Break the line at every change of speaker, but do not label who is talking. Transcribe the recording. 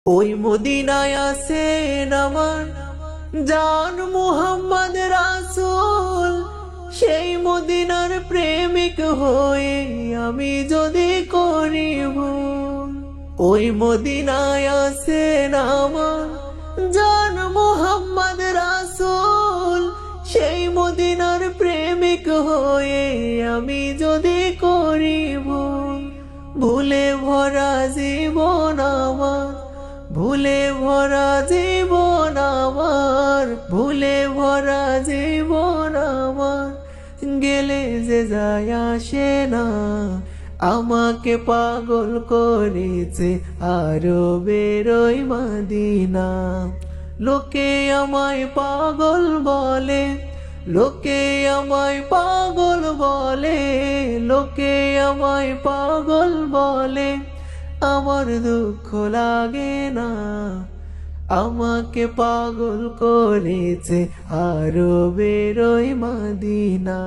ওই মদিনায় আছেন আমার জান মুহাম্মদ রাসূল, সেই মদিনার প্রেমিক হয়ে আমি যদি করি ভুল। ওই মদিনায় আছেন আমার জান মুহাম্মদ রাসূল, সেই মদিনার প্রেমিক হয়ে আমি যদি করি ভুল। ভুলে ভরা জীবন আমার, ভুলে ভরা জীবন আমার, ভুলে ভরা জীবন আমার, গেলে যে যায় আসে না। আমাকে পাগল করেছে আরো বেরোই মদিনা। লোকে আমায় পাগল বলে, লোকে আমায় পাগল বলে, লোকে আমায় পাগল বলে, আমার দুঃখ লাগে না। আমাকে পাগল করেছে আরো বেরোই মদিনা।